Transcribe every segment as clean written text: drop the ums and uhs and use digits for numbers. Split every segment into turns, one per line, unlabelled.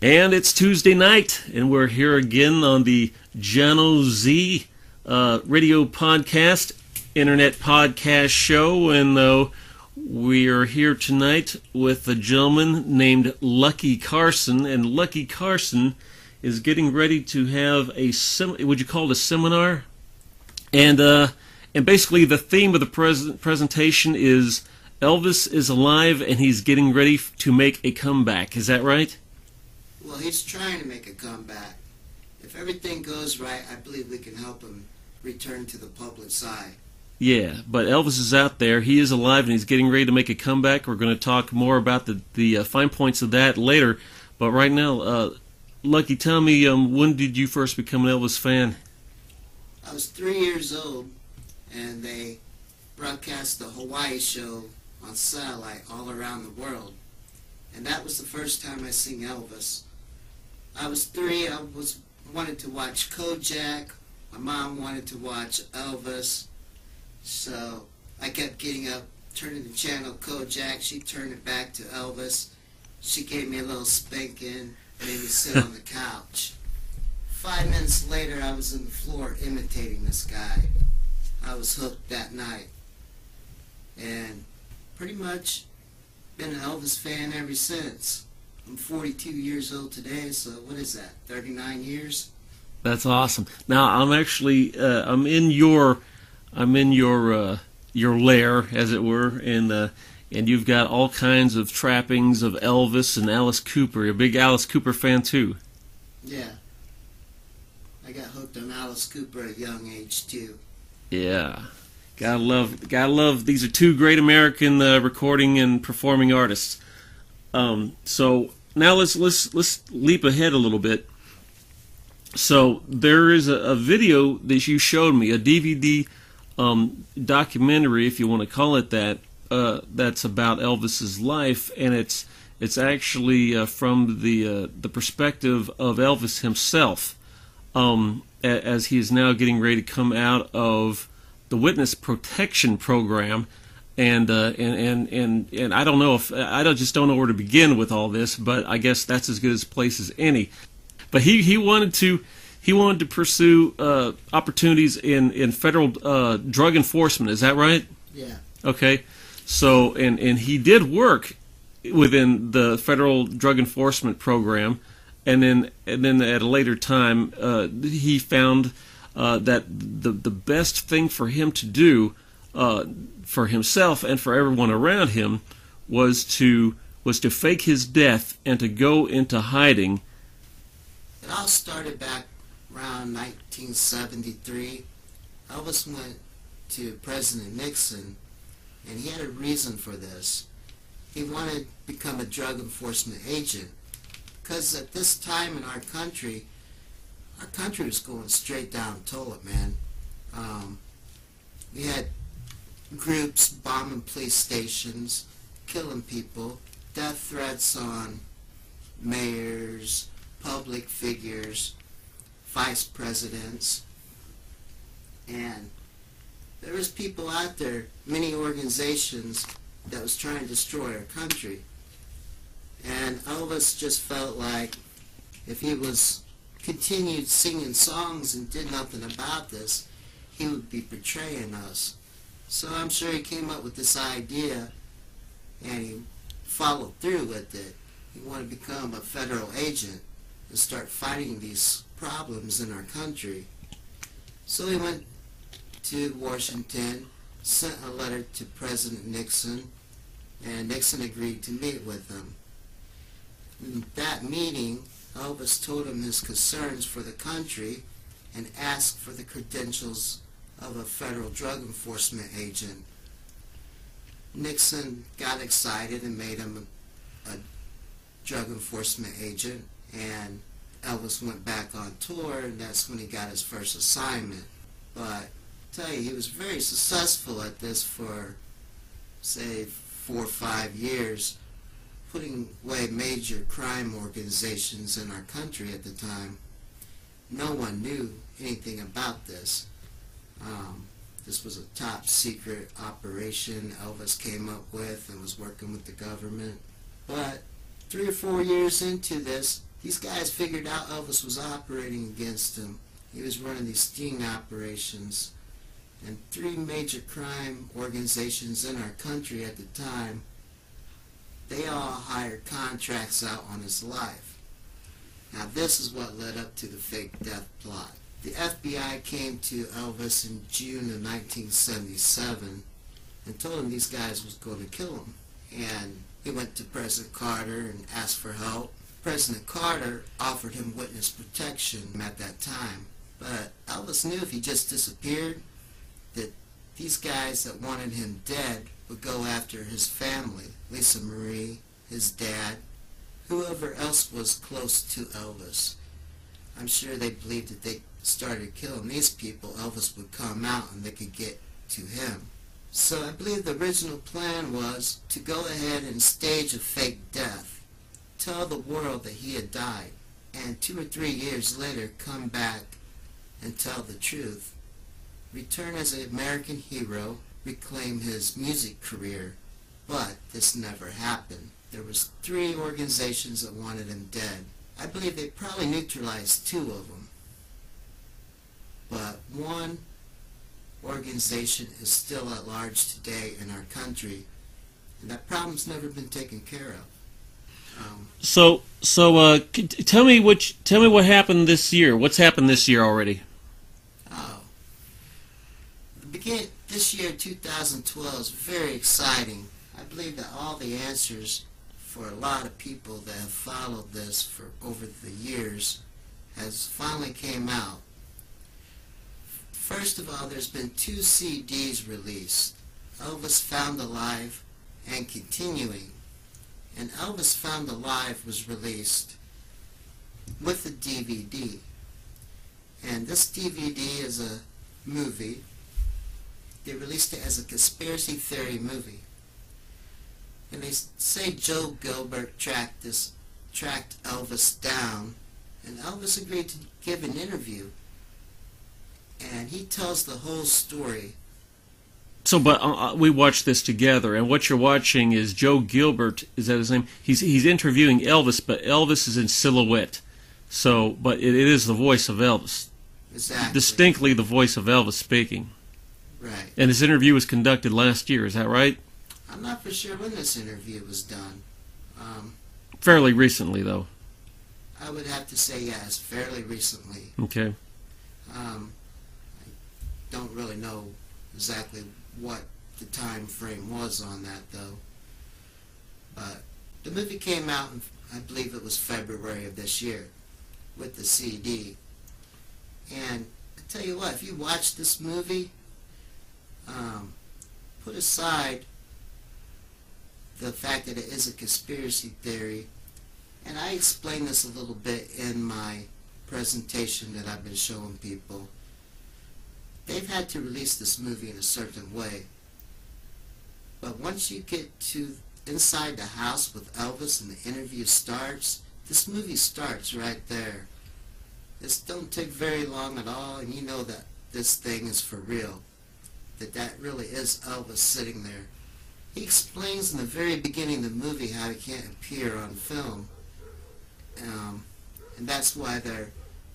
And it's Tuesday night, and we're here again on the Jano Z radio podcast, internet podcast show, and we are here tonight with a gentleman named Lucky Carson, and Lucky Carson is getting ready to have would you call it a seminar? And basically the theme of the presentation is Elvis is alive and he's getting ready to make a comeback. Is that right?
Well, he's trying to make a comeback. If everything goes right, I believe we can help him return to the public's eye.
Yeah, but Elvis is out there. He is alive and he's getting ready to make a comeback. We're going to talk more about the fine points of that later. But right now, Lucky, tell me, when did you first become an Elvis fan?
I was 3 years old, and they broadcast the Hawaii show on satellite all around the world. And that was the first time I seen Elvis. I was 3. I wanted to watch Kojak. My mom wanted to watch Elvis. So I kept getting up, turning the channel Kojak. She turned it back to Elvis. She gave me a little spanking, made me sit on the couch. 5 minutes later, I was on the floor imitating this guy. I was hooked that night. And pretty much been an Elvis fan ever since. I'm 42 years old today, so what is that, 39 years?
That's awesome. Now I'm actually I'm in your lair, as it were, and you've got all kinds of trappings of Elvis and Alice Cooper. You're a big Alice Cooper fan too.
Yeah, I got hooked on Alice Cooper at a young age too.
Yeah, gotta love. These are two great American recording and performing artists. So now let's leap ahead a little bit. So there is a video that you showed me, a DVD documentary, if you want to call it that, that's about Elvis's life, and it's actually from the perspective of Elvis himself, as he is now getting ready to come out of the witness protection program, and I don't know if just don't know where to begin with all this, but I guess that's as good a place as any. But he wanted to pursue opportunities in federal drug enforcement. Is that right?
Yeah.
Okay. So and he did work within the federal drug enforcement program, and then at a later time he found that the best thing for him to do for himself and for everyone around him was to fake his death and to go into hiding.
It all started back around 1973. Elvis went to President Nixon, and he had a reason for this. He wanted to become a drug enforcement agent, because at this time in our country was going straight down the toilet, man. We had groups bombing police stations, killing people, death threats on mayors, public figures, vice presidents, and there was people out there, many organizations, that was trying to destroy our country. And Elvis just felt like if he continued singing songs and did nothing about this, he would be betraying us. So I'm sure he came up with this idea, and he followed through with it. He wanted to become a federal agent and start fighting these problems in our country. So he went to Washington, sent a letter to President Nixon, and Nixon agreed to meet with him. In that meeting, Elvis told him his concerns for the country and asked for the credentials of a federal drug enforcement agent. Nixon got excited and made him a drug enforcement agent, and Elvis went back on tour, and that's when he got his first assignment. But I tell you, he was very successful at this for, say, 4 or 5 years, putting away major crime organizations in our country at the time. No one knew anything about this. This was a top secret operation Elvis came up with and was working with the government. But 3 or 4 years into this, These guys figured out Elvis was operating against him. He was running these sting operations. And 3 major crime organizations in our country at the time, they all hired contracts out on his life. Now this is what led up to the fake death plot. The FBI came to Elvis in June of 1977 and told him these guys was going to kill him. And he went to President Carter and asked for help. President Carter offered him witness protection at that time. But Elvis knew if he just disappeared, that these guys that wanted him dead would go after his family, Lisa Marie, his dad, whoever else was close to Elvis. I'm sure they believed that they started killing these people, Elvis would come out and they could get to him. So I believe the original plan was to go ahead and stage a fake death, tell the world that he had died, and 2 or 3 years later come back and tell the truth, return as an American hero, reclaim his music career. But this never happened. There was 3 organizations that wanted him dead. I believe they probably neutralized 2 of them. But one organization is still at large today in our country, and that problem's never been taken care of.
Tell me what happened this year. What's happened this year already?
This year, 2012, is very exciting. I believe that all the answers for a lot of people that have followed this for over the years has finally came out. First of all, there's been 2 CDs released, Elvis Found Alive and Continuing. And Elvis Found Alive was released with a DVD. And this DVD is a movie. They released it as a conspiracy theory movie. And they say Joe Gilbert tracked Elvis down, and Elvis agreed to give an interview. And he tells the whole story.
So, but we watched this together, and what you're watching is Joe Gilbert, is that his name? He's interviewing Elvis, but Elvis is in silhouette. So, but it is the voice of Elvis.
Exactly.
Distinctly the voice of Elvis speaking.
Right.
And this interview was conducted last year, is that right?
I'm not for sure when this interview was done.
Fairly recently, though.
I would have to say yes, fairly recently.
Okay.
I don't really know exactly what the time frame was on that, though. But the movie came out in, I believe it was February of this year, with the CD. And I tell you what, if you watch this movie, put aside the fact that it is a conspiracy theory, and I explain this a little bit in my presentation that I've been showing people. They've had to release this movie in a certain way, but once you get to inside the house with Elvis and the interview starts, this movie starts right there. This don't take very long at all, and you know that this thing is for real, that really is Elvis sitting there. He explains in the very beginning of the movie how he can't appear on film, and that's why they're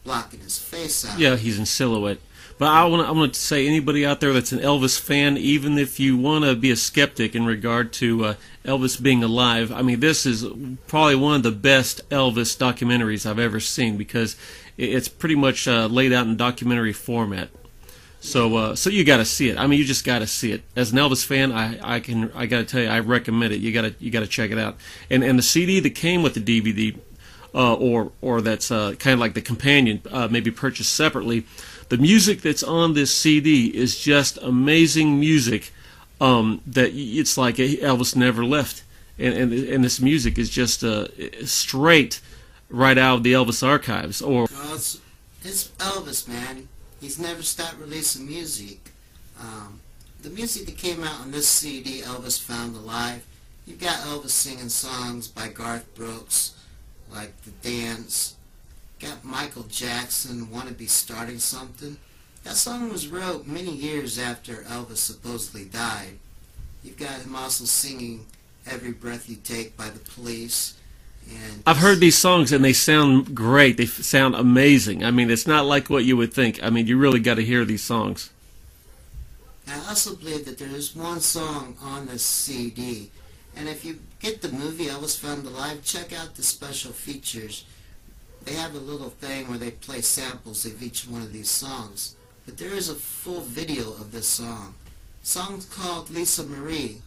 blocking his face out.
Yeah, he's in silhouette. But I want to say, anybody out there that's an Elvis fan, even if you want to be a skeptic in regard to Elvis being alive, I mean, this is probably one of the best Elvis documentaries I've ever seen, because it's pretty much laid out in documentary format. So you got to see it. I mean, you just got to see it. As an Elvis fan, I got to tell you, I recommend it. You got to check it out. And the CD that came with the DVD, or that's kind of like the companion, maybe purchased separately. The music that's on this CD is just amazing music. That it's like Elvis never left, and this music is just straight right out of the Elvis archives. Or
well, it's Elvis, man. He's never stopped releasing music. The music that came out on this CD, Elvis Found Alive, you've got Elvis singing songs by Garth Brooks, like The Dance. Got Michael Jackson, Wanna Be Starting Something. That song was wrote many years after Elvis supposedly died. You've got him also singing Every Breath You Take by The Police, And
I've heard these songs and they sound great. They sound amazing. I mean, it's not like what you would think. I mean, you really got to hear these songs.
I also believe that there is one song on this CD, and if you get the movie Elvis Found Alive, check out the special features. They have a little thing where they play samples of each one of these songs, but there is a full video of this song. The song's called Lisa Marie.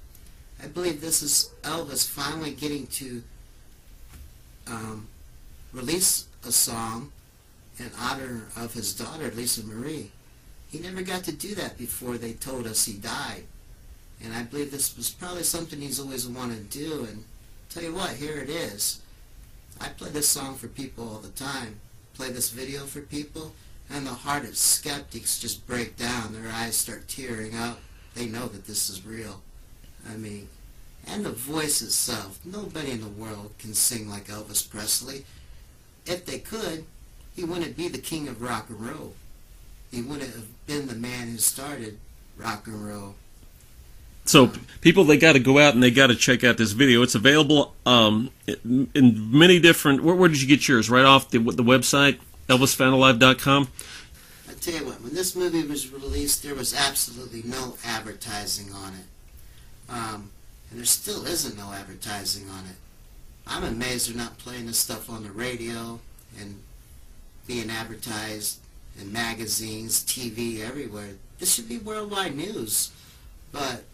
I believe this is Elvis finally getting to release a song in honor of his daughter, Lisa Marie. He never got to do that before they told us he died. And I believe this was probably something he's always wanted to do. And tell you what, here it is. I play this song for people all the time. Play this video for people, and the heart of skeptics just break down. Their eyes start tearing up. They know that this is real. I mean, and the voice itself. Nobody in the world can sing like Elvis Presley. If they could, he wouldn't be the king of rock and roll. He wouldn't have been the man who started rock and roll.
So people, they got to go out and they got to check out this video. It's available in many different. Where did you get yours? Right off the website, ElvisFoundAlive.com.
I tell you what, when this movie was released, there was absolutely no advertising on it, and there still isn't no advertising on it. I'm amazed they're not playing this stuff on the radio and being advertised in magazines, TV, everywhere. This should be worldwide news. But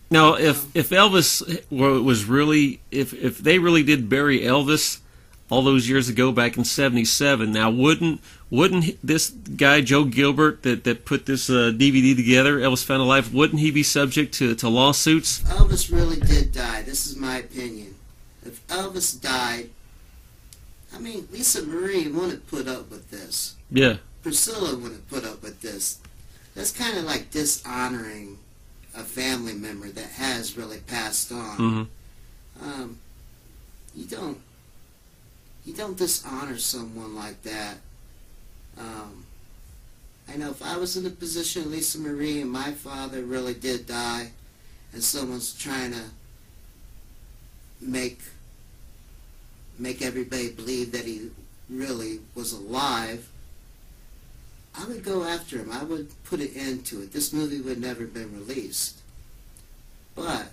now, if Elvis was really, if they really did bury Elvis all those years ago, back in '77, now wouldn't this guy Joe Gilbert that put this DVD together, Elvis Found Alive, wouldn't he be subject to lawsuits?
Elvis really did die. This is my opinion. If Elvis died, I mean, Lisa Marie wouldn't put up with this.
Yeah. Priscilla
wouldn't put up with this. That's kind of like dishonoring a family member that has really passed on.
Mm-hmm.
You don't dishonor someone like that. I know if I was in the position of Lisa Marie and my father really did die, and someone's trying to make everybody believe that he really was alive, I would go after him. I would put an end to it. This movie would never have been released. But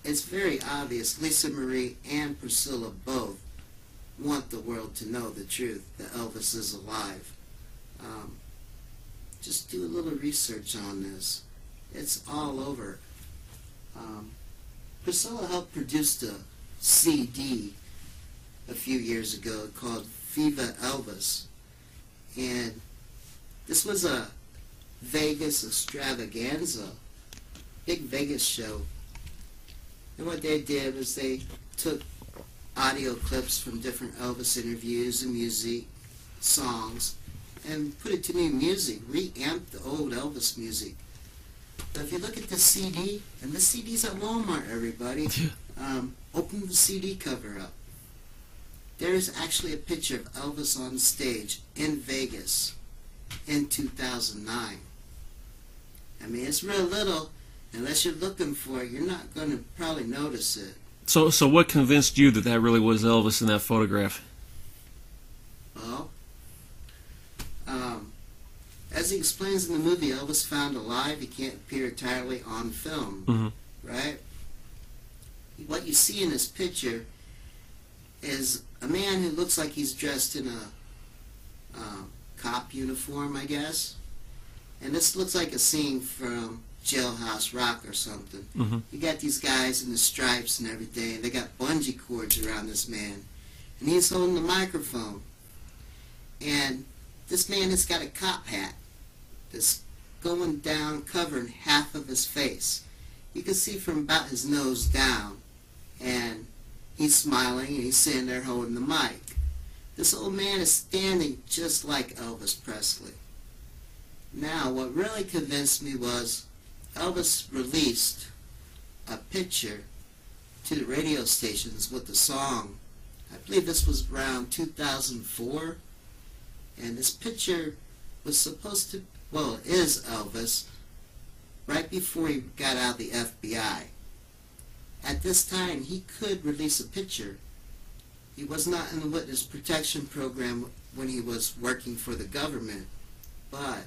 it's very obvious Lisa Marie and Priscilla both want the world to know the truth, that Elvis is alive. Just do a little research on this. It's all over. Priscilla helped produce a CD a few years ago called Viva Elvis. And this was a Vegas extravaganza, big Vegas show. And what they did was they took audio clips from different Elvis interviews and music, songs, and put it to new music, reamped the old Elvis music. But if you look at the CD, and the CD's at Walmart, everybody, open the CD cover up. There is actually a picture of Elvis on stage in Vegas in 2009. I mean, it's real little. Unless you're looking for it, you're not going to probably notice it.
So what convinced you that really was Elvis in that photograph?
Well, as he explains in the movie Elvis Found Alive, he can't appear entirely on film,
mm-hmm.
right? What you see in this picture is a man who looks like he's dressed in a cop uniform, I guess. And this looks like a scene from Jailhouse Rock or something.
Mm-hmm.
You got these guys in the stripes and everything. They got bungee cords around this man. And he's holding the microphone. And this man has got a cop hat that's going down, covering half of his face. You can see from about his nose down. And he's smiling and he's sitting there holding the mic. This old man is standing just like Elvis Presley. Now, what really convinced me was Elvis released a picture to the radio stations with the song. I believe this was around 2004. And this picture was supposed to, well, it is Elvis right before he got out of the FBI. At this time, he could release a picture He was not in the witness protection program when he was working for the government, but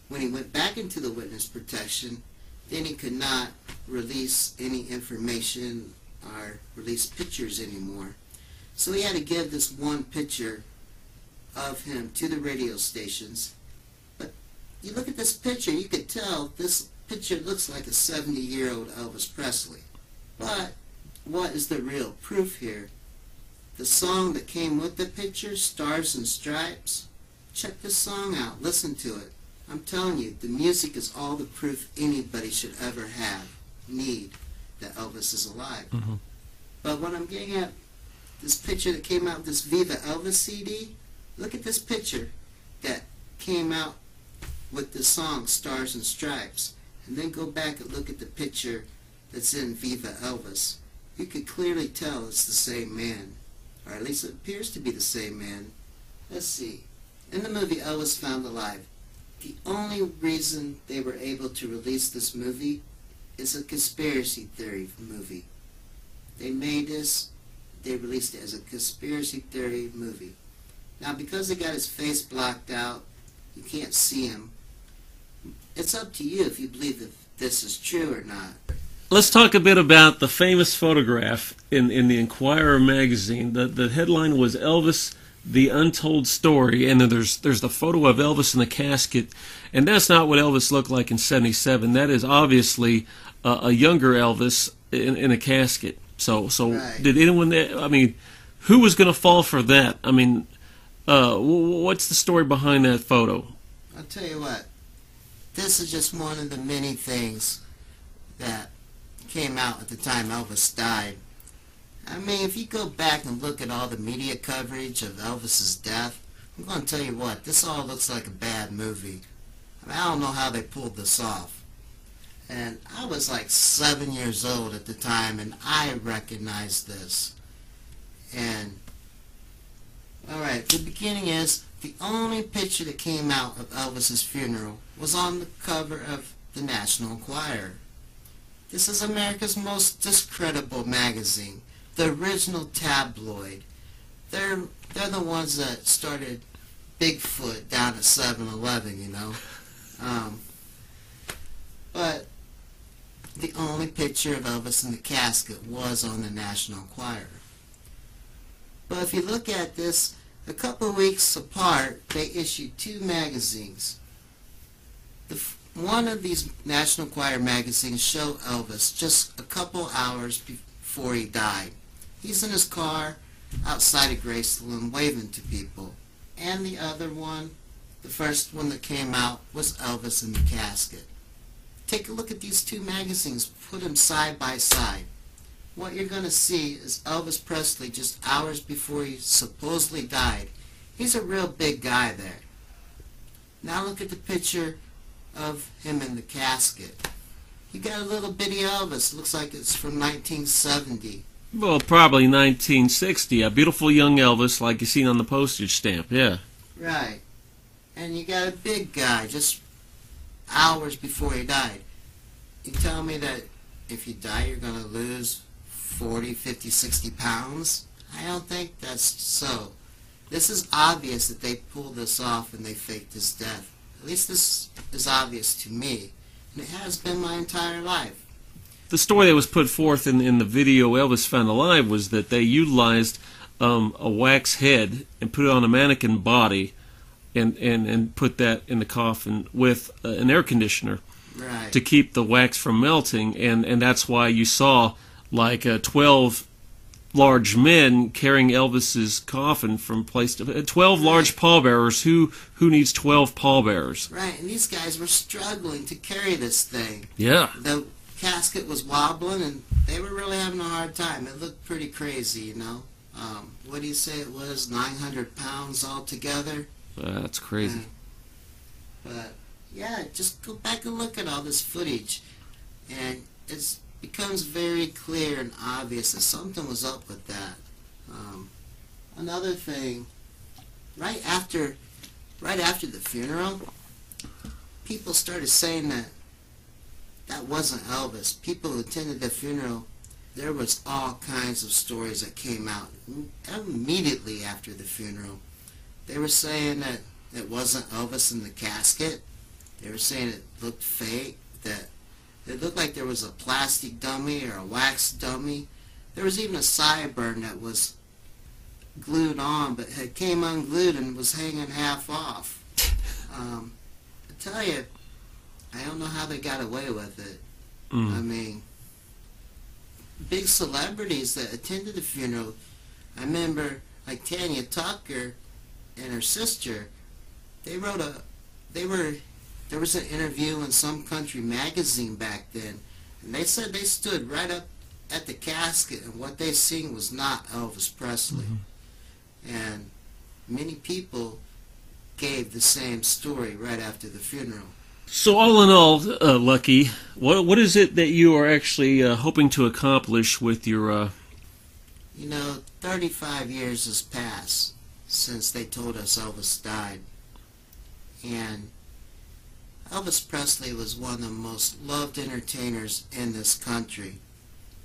when he went back into the witness protection, then he could not release any information or release pictures anymore. So he had to give this one picture of him to the radio stations. But you look at this picture, you could tell this picture looks like a 70-year-old Elvis Presley. But what is the real proof here? The song that came with the picture, Stars and Stripes, check this song out, listen to it. I'm telling you, the music is all the proof anybody should ever need that Elvis is alive.
Mm-hmm.
But when I'm getting at this picture that came out with this Viva Elvis CD, look at this picture that came out with the song Stars and Stripes, and then go back and look at the picture that's in Viva Elvis. You could clearly tell it's the same man, or at least it appears to be the same man. Let's see. In the movie Elvis Found Alive, the only reason they were able to release this movie is a conspiracy theory movie. They made this, they released it as a conspiracy theory movie. Now, because they got his face blocked out, you can't see him. It's up to you if you believe that this is true or not.
Let's talk a bit about the famous photograph in the Inquirer magazine. The headline was Elvis, the Untold Story, and then there's the photo of Elvis in the casket, and that's not what Elvis looked like in '77. That is obviously a younger Elvis in a casket. So
Right.
Did anyone? I mean, who was going to fall for that? I mean, what's the story behind that photo?
I'll tell you what. This is just one of the many things that came out at the time Elvis died. I mean, if you go back and look at all the media coverage of Elvis's death, I'm going to tell you what, this all looks like a bad movie. I mean, I don't know how they pulled this off. And I was like 7 years old at the time, and I recognized this. And, alright, the beginning is, the only picture that came out of Elvis's funeral was on the cover of the National Enquirer. This is America's most discreditable magazine, the original tabloid. They're the ones that started Bigfoot down at 7-Eleven, you know. But the only picture of Elvis in the casket was on the National Enquirer. But if you look at this, a couple of weeks apart, they issued two magazines. One of these National Enquirer magazines showed Elvis just a couple hours before he died. He's in his car outside of Graceland waving to people. And the other one, the first one that came out, was Elvis in the casket. Take a look at these two magazines, put them side by side. What you're going to see is Elvis Presley just hours before he supposedly died. He's a real big guy there. Now look at the picture of him in the casket. You got a little bitty Elvis, looks like it's from 1970.
Well, probably 1960. A beautiful young Elvis, like you seen on the postage stamp. Yeah.
Right. And you got a big guy just hours before he died. You tell me that if you die you're going to lose 40, 50, 60 pounds? I don't think that's so. This is obvious that they pulled this off and they faked his death. At least this is obvious to me, and it has been my entire life.
The story that was put forth in the video Elvis Found Alive was that they utilized a wax head and put it on a mannequin body and put that in the coffin with an air conditioner
Right.
to keep the wax from melting, and that's why you saw like 12 large men carrying Elvis's coffin from place to 12 large pallbearers. Who needs 12 pallbearers?
Right, and these guys were struggling to carry this thing.
Yeah.
The casket was wobbling, and they were really having a hard time. It looked pretty crazy, you know. What do you say it was? 900 pounds altogether?
That's crazy.
But, yeah, just go back and look at all this footage, and it becomes very clear and obvious that something was up with that. Another thing, right after the funeral, people started saying that wasn't Elvis. People who attended the funeral, there was all kinds of stories that came out immediately after the funeral. They were saying that it wasn't Elvis in the casket. They were saying it looked fake, that it looked like there was a plastic dummy or a wax dummy. There was even a sideburn that was glued on, but it came unglued and was hanging half off. I tell you, I don't know how they got away with it. I mean, big celebrities that attended the funeral. I remember, like Tanya Tucker and her sister. There was an interview in some country magazine back then, and they said they stood right up at the casket, and what they seen was not Elvis Presley. And many people gave the same story right after the funeral.
So all in all, Lucky, what is it that you are actually hoping to accomplish with your...
35 years has passed since they told us Elvis died. And Elvis Presley was one of the most loved entertainers in this country.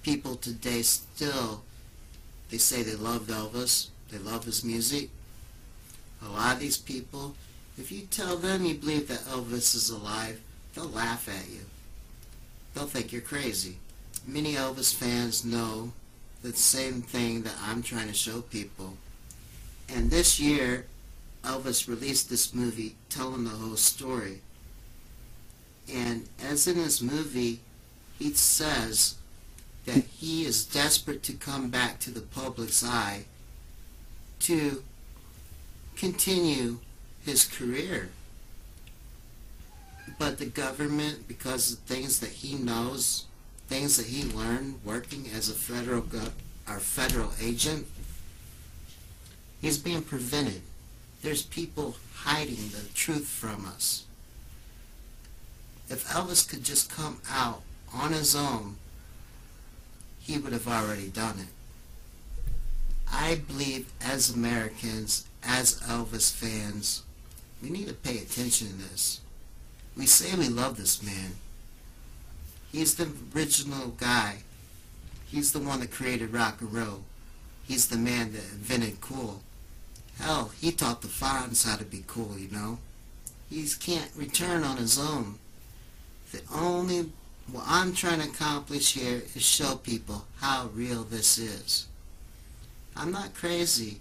People today still, they say they loved Elvis, they love his music. A lot of these people, if you tell them you believe that Elvis is alive, they'll laugh at you. They'll think you're crazy. Many Elvis fans know the same thing that I'm trying to show people. And this year, Elvis released this movie telling the whole story. And as in this movie, he says that he is desperate to come back to the public's eye to continue his career. But the government, because of things that he knows, things that he learned working as a federal agent, he's being prevented. There's people hiding the truth from us. If Elvis could just come out on his own, he would have already done it. I believe as Americans, as Elvis fans, we need to pay attention to this. We say we love this man. He's the original guy. He's the one that created rock and roll. He's the man that invented cool. Hell, he taught the Fonz how to be cool, He can't return on his own. What I'm trying to accomplish here is show people how real this is. I'm not crazy.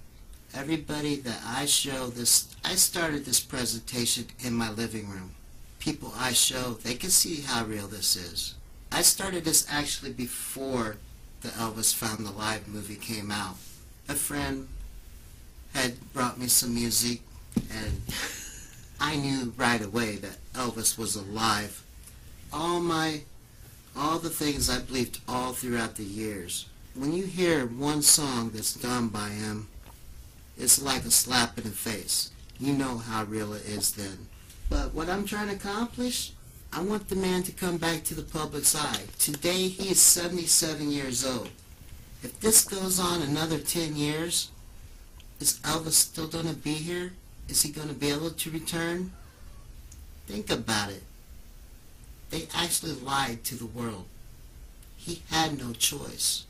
Everybody that I show this, I started this presentation in my living room. People I show, they can see how real this is. I started this actually before the Elvis Found Alive movie came out. A friend had brought me some music, and I knew right away that Elvis was alive. All the things I believed all throughout the years. When you hear one song that's done by him, it's like a slap in the face. You know how real it is then. But what I'm trying to accomplish, I want the man to come back to the public's eye. Today he is 77 years old. If this goes on another 10 years, is Elvis still going to be here? Is he going to be able to return? Think about it. They actually lied to the world. He had no choice.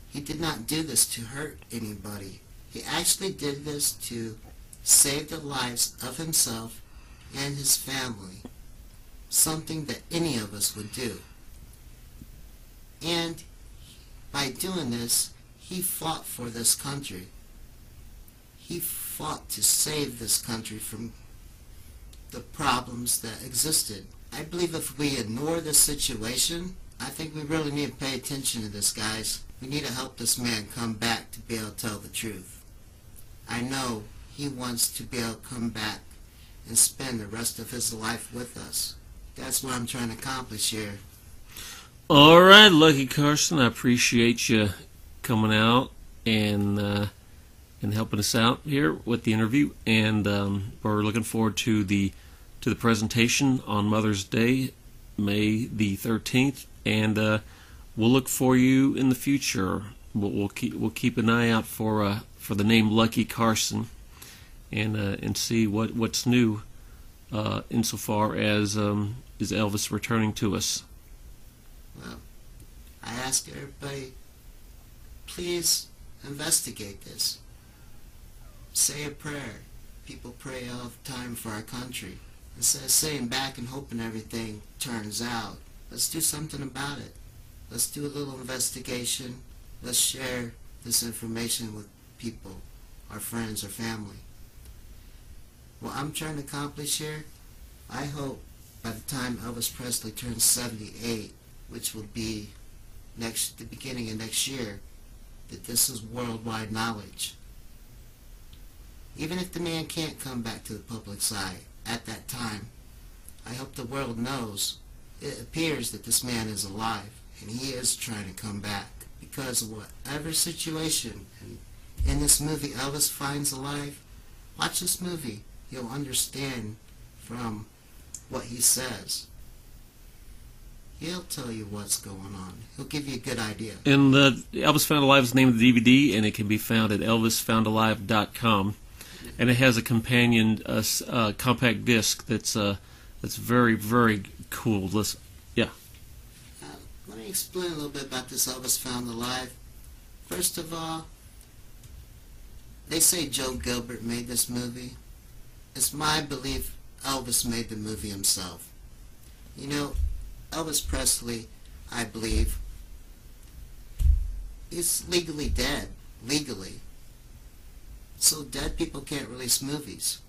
He did not do this to hurt anybody. He actually did this to save the lives of himself and his family. Something that any of us would do. And by doing this, he fought for this country. He fought to save this country from the problems that existed. I believe if we ignore this situation, I think we really need to pay attention to this, guys. We need to help this man come back to be able to tell the truth. I know he wants to be able to come back and spend the rest of his life with us. That's what I'm trying to accomplish here.
All right, Lucky Carson, I appreciate you coming out and helping us out here with the interview, and we're looking forward to the presentation on Mother's Day, May the 13th, and we'll look for you in the future. We'll keep an eye out for the name Lucky Carson, and see what's new insofar as is Elvis returning to us.
Well, I ask everybody, please investigate this. Say a prayer. People pray all the time for our country. Instead of sitting back and hoping everything turns out, let's do something about it. Let's do a little investigation. Let's share this information with people, our friends, our family. What I'm trying to accomplish here, I hope by the time Elvis Presley turns 78, which will be the beginning of next year, that this is worldwide knowledge. Even if the man can't come back to the public's eye at that time, I hope the world knows it appears that this man is alive and he is trying to come back, because of whatever situation in this movie Elvis finds alive. Watch this movie. You'll understand from what he says. He'll tell you what's going on. He'll give you a good idea.
And Elvis Found Alive is the name of the DVD, and it can be found at elvisfoundalive.com. And it has a companion compact disc that's very, very cool. Yeah.
Let me explain a little bit about this Elvis Found Alive. First of all, they say Joe Gilbert made this movie. It's my belief Elvis made the movie himself. You know, Elvis Presley, I believe, is legally dead. Legally. So dead people can't release movies.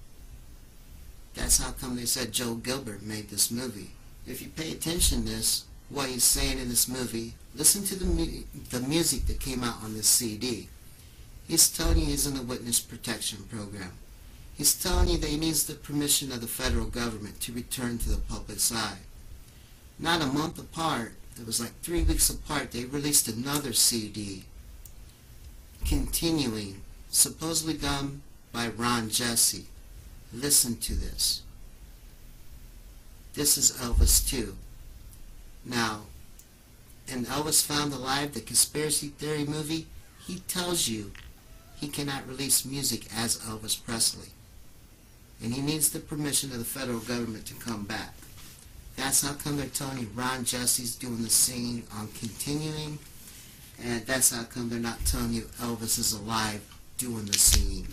That's how come they said Joe Gilbert made this movie. If you pay attention to this, what he's saying in this movie, listen to the music that came out on this CD. He's telling you he's in the witness protection program. He's telling you that he needs the permission of the federal government to return to the public's eye. Not a month apart, it was like 3 weeks apart, they released another CD, continuing, supposedly done by Ron Jesse. Listen to this. This is Elvis too. Now, in Elvis Found Alive, the conspiracy theory movie, he tells you he cannot release music as Elvis Presley. And he needs the permission of the federal government to come back. That's how come they're telling you Ron Jesse's doing the singing on continuing. And that's how come they're not telling you Elvis is alive doing the singing.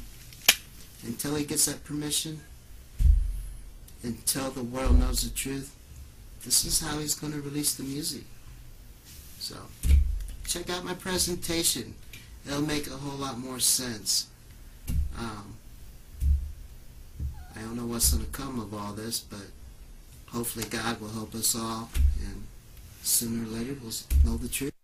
Until he gets that permission, until the world knows the truth, this is how he's going to release the music. So, check out my presentation. It'll make a whole lot more sense. I don't know what's going to come of all this, but hopefully God will help us all, and sooner or later we'll know the truth.